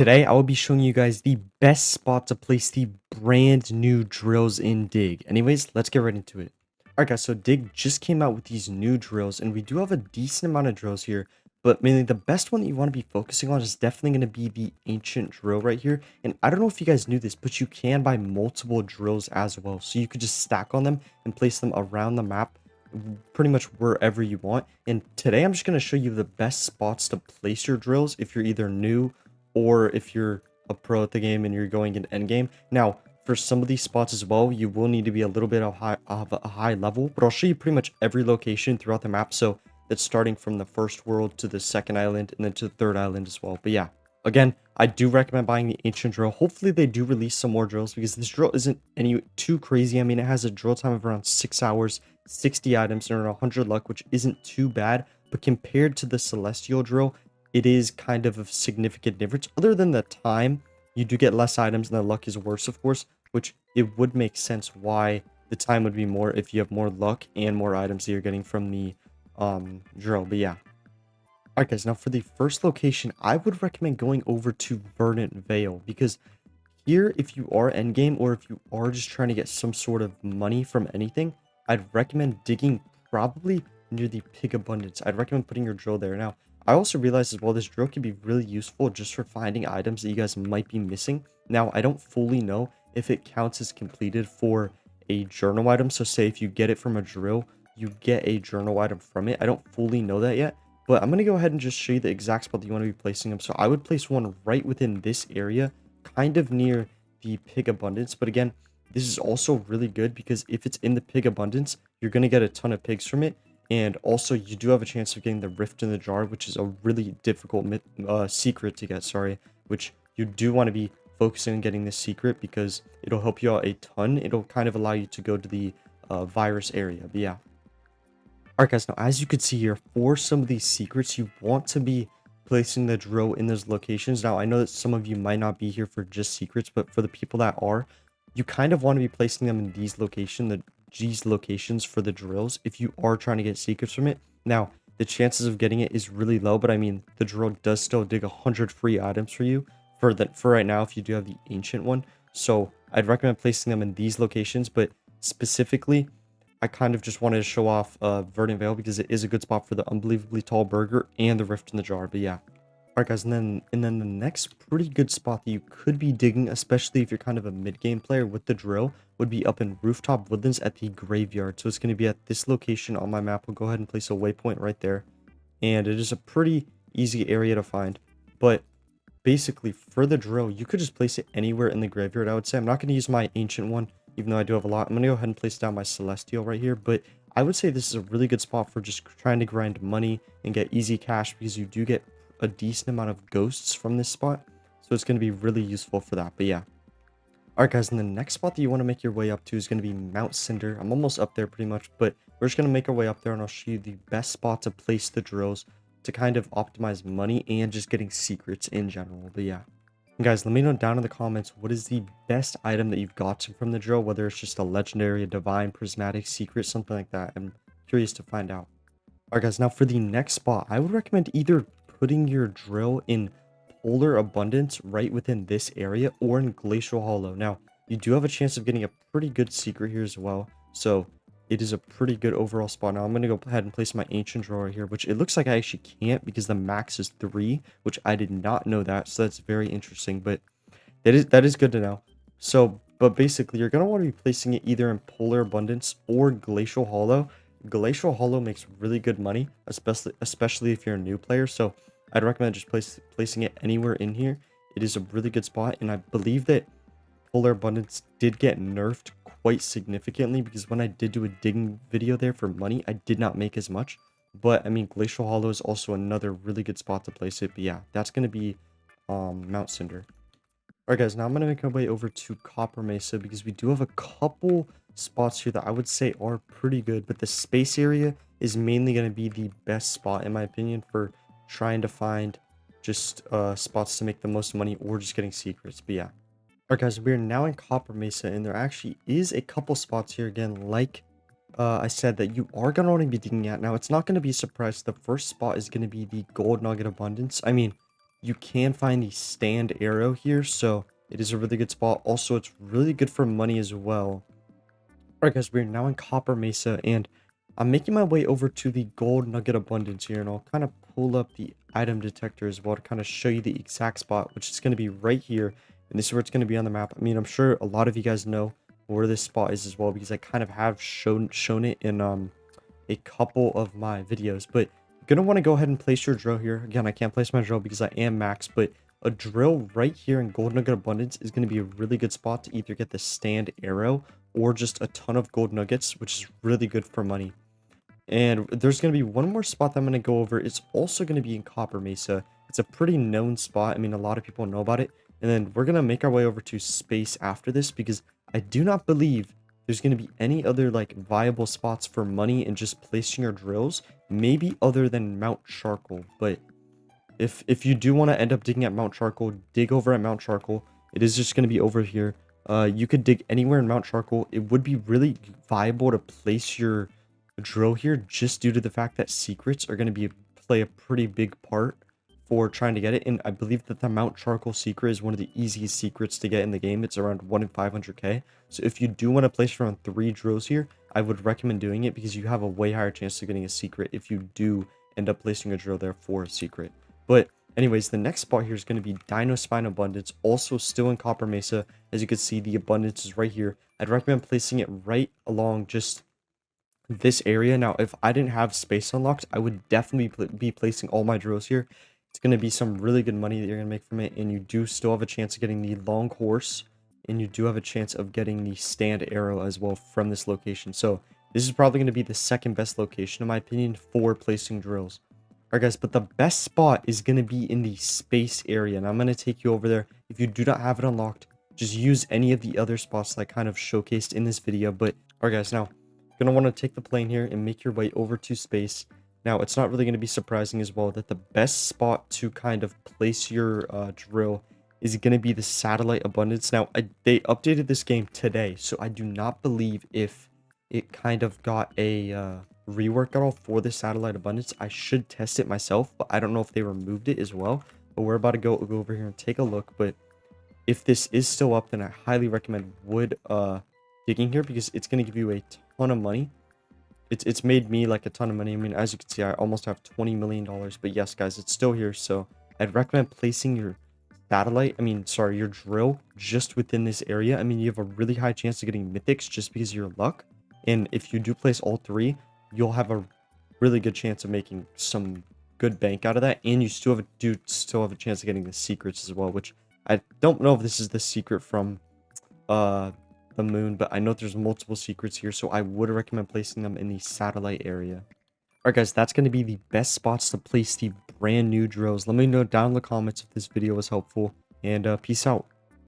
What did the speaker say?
Today, I will be showing you guys the best spot to place the brand new drills in Dig. Anyways, let's get right into it. Alright guys, so Dig just came out with these new drills, and we do have a decent amount of drills here, but mainly the best one that you want to be focusing on is definitely going to be the ancient drill right here. And I don't know if you guys knew this, but you can buy multiple drills as well. So you could just stack on them and place them around the map pretty much wherever you want. And today I'm just going to show you the best spots to place your drills if you're either new or if you're a pro at the game and you're going in endgame. Now, for some of these spots as well, you will need to be a little bit of a high level, but I'll show you pretty much every location throughout the map. So it's starting from the first world to the second island and then to the third island as well. But yeah, again, I do recommend buying the ancient drill. Hopefully they do release some more drills because this drill isn't any too crazy. I mean, it has a drill time of around 6 hours, 60 items, and around 100 luck, which isn't too bad. But compared to the celestial drill, it is kind of a significant difference. Other than the time, you do get less items and the luck is worse, of course, which it would make sense why the time would be more if you have more luck and more items that you're getting from the drill. But yeah. Alright guys, now for the first location, I would recommend going over to Vernon Veil, because here, if you are endgame or if you are just trying to get some sort of money from anything, I'd recommend digging probably near the pig abundance. I'd recommend putting your drill there. Now, I also realized as well this drill can be really useful just for finding items that you guys might be missing. Now, I don't fully know if it counts as completed for a journal item. So say if you get it from a drill, you get a journal item from it. I don't fully know that yet, but I'm going to go ahead and just show you the exact spot that you want to be placing them. So I would place one right within this area, kind of near the pig abundance. But again, this is also really good because if it's in the pig abundance, you're going to get a ton of pigs from it. And also, you do have a chance of getting the rift in the jar, which is a really difficult secret to get, which you do want to be focusing on getting this secret because it'll help you out a ton. It'll kind of allow you to go to the virus area. But yeah. Alright guys, now as you can see here, for some of these secrets, you want to be placing the drill in those locations. Now, I know that some of you might not be here for just secrets, but for the people that are, you kind of want to be placing them in these locations for the drills if you are trying to get secrets from it. Now, the chances of getting it is really low, but I mean, the drill does still dig 100 free items for you for right now if you do have the ancient one. So I'd recommend placing them in these locations, but specifically, I kind of just wanted to show off Vernon Veil because it is a good spot for the unbelievably tall burger and the rift in the jar. But yeah. Alright guys, and then the next pretty good spot that you could be digging, especially if you're kind of a mid-game player with the drill, would be up in Rooftop Woodlands at the graveyard. So it's going to be at this location on my map. We'll go ahead and place a waypoint right there. And it is a pretty easy area to find. But basically, for the drill, you could just place it anywhere in the graveyard, I would say. I'm not going to use my ancient one, even though I do have a lot. I'm going to go ahead and place down my celestial right here. But I would say this is a really good spot for just trying to grind money and get easy cash because you do get a decent amount of ghosts from this spot, so it's going to be really useful for that. But yeah. Alright guys, and the next spot that you want to make your way up to is going to be Mount Cinder. I'm almost up there pretty much, but we're just going to make our way up there and I'll show you the best spot to place the drills to kind of optimize money and just getting secrets in general. But yeah. And guys, let me know down in the comments what is the best item that you've gotten from the drill, whether it's just a legendary, a divine, prismatic, secret, something like that. I'm curious to find out. Alright guys, now for the next spot, I would recommend either putting your drill in Polar Abundance right within this area or in Glacial Hollow. Now, you do have a chance of getting a pretty good secret here as well, so it is a pretty good overall spot. Now, I'm going to go ahead and place my ancient drill right here, which it looks like I actually can't because the max is 3, which I did not know that, so that's very interesting, but that is good to know. So, but basically, you're going to want to be placing it either in Polar Abundance or Glacial Hollow. Glacial Hollow makes really good money, especially if you're a new player, so I'd recommend just placing it anywhere in here. It is a really good spot, and I believe that Polar Abundance did get nerfed quite significantly because when I did do a digging video there for money, I did not make as much. But, I mean, Glacial Hollow is also another really good spot to place it. But yeah, that's going to be Mount Cinder. Alright guys, now I'm going to make my way over to Copper Mesa because we do have a couple spots here that I would say are pretty good. But the space area is mainly going to be the best spot, in my opinion, for trying to find just spots to make the most money or just getting secrets. But yeah. Alright guys, we're now in Copper Mesa and there actually is a couple spots here again, like I said, that you are going to want to be digging at. Now, it's not going to be a surprise. The first spot is going to be the Gold Nugget Abundance. I mean, you can find the stand arrow here, so it is a really good spot. Also, it's really good for money as well. Alright guys, we're now in Copper Mesa, and I'm making my way over to the gold nugget abundance here, and I'll kind of pull up the item detector as well to kind of show you the exact spot, which is going to be right here, and this is where it's going to be on the map. I mean, I'm sure a lot of you guys know where this spot is as well, because I kind of have shown it in a couple of my videos. But you're going to want to go ahead and place your drill here. Again, I can't place my drill because I am max, but a drill right here in gold nugget abundance is going to be a really good spot to either get the stand arrow or just a ton of gold nuggets, which is really good for money. And there's going to be one more spot that I'm going to go over. It's also going to be in Copper Mesa. It's a pretty known spot. I mean, a lot of people know about it. And then we're going to make our way over to space after this, because I do not believe there's going to be any other like viable spots for money and just placing your drills, maybe other than Mount Charcoal. But if you do want to end up digging at Mount Charcoal, dig over at Mount Charcoal. It is just going to be over here. You could dig anywhere in Mount Charcoal. It would be really viable to place your drill here, just due to the fact that secrets are going to play a pretty big part for trying to get it. And I believe that the Mount Charcoal secret is one of the easiest secrets to get in the game. It's around 1 in 500k. So if you do want to place around 3 drills here, I would recommend doing it, because you have a way higher chance of getting a secret if you do end up placing a drill there for a secret. But anyways, the next spot here is going to be Dino Spine Abundance, also still in Copper Mesa. As you can see, the abundance is right here. I'd recommend placing it right along just this area. Now, if I didn't have space unlocked, I would definitely be placing all my drills here. It's going to be some really good money that you're going to make from it, and you do still have a chance of getting the long horse, and you do have a chance of getting the stand arrow as well from this location. So this is probably going to be the second best location, in my opinion, for placing drills. Alright guys, but the best spot is going to be in the space area, and I'm going to take you over there. If you do not have it unlocked, just use any of the other spots that I kind of showcased in this video. But alright guys, now you're going to want to take the plane here and make your way over to space. Now, it's not really going to be surprising as well that the best spot to kind of place your drill is going to be the satellite abundance. Now, they updated this game today, so I do not believe if it kind of got a rework at all for the satellite abundance. I should test it myself, but I don't know if they removed it as well. But we're about to go over here and take a look. But if this is still up, then I highly recommend digging here, because it's going to give you a ton of money. It's made me like a ton of money. I mean, as you can see, I almost have $20 million. But yes, guys, it's still here. So I'd recommend placing your your drill just within this area. I mean, you have a really high chance of getting mythics just because of your luck. And if you do place all 3, you'll have a really good chance of making some good bank out of that. And you still have a chance of getting the secrets as well, which I don't know if this is the secret from the moon, but I know there's multiple secrets here, so I would recommend placing them in the satellite area. Alright guys, that's going to be the best spots to place the brand new drills. Let me know down in the comments if this video was helpful, and peace out.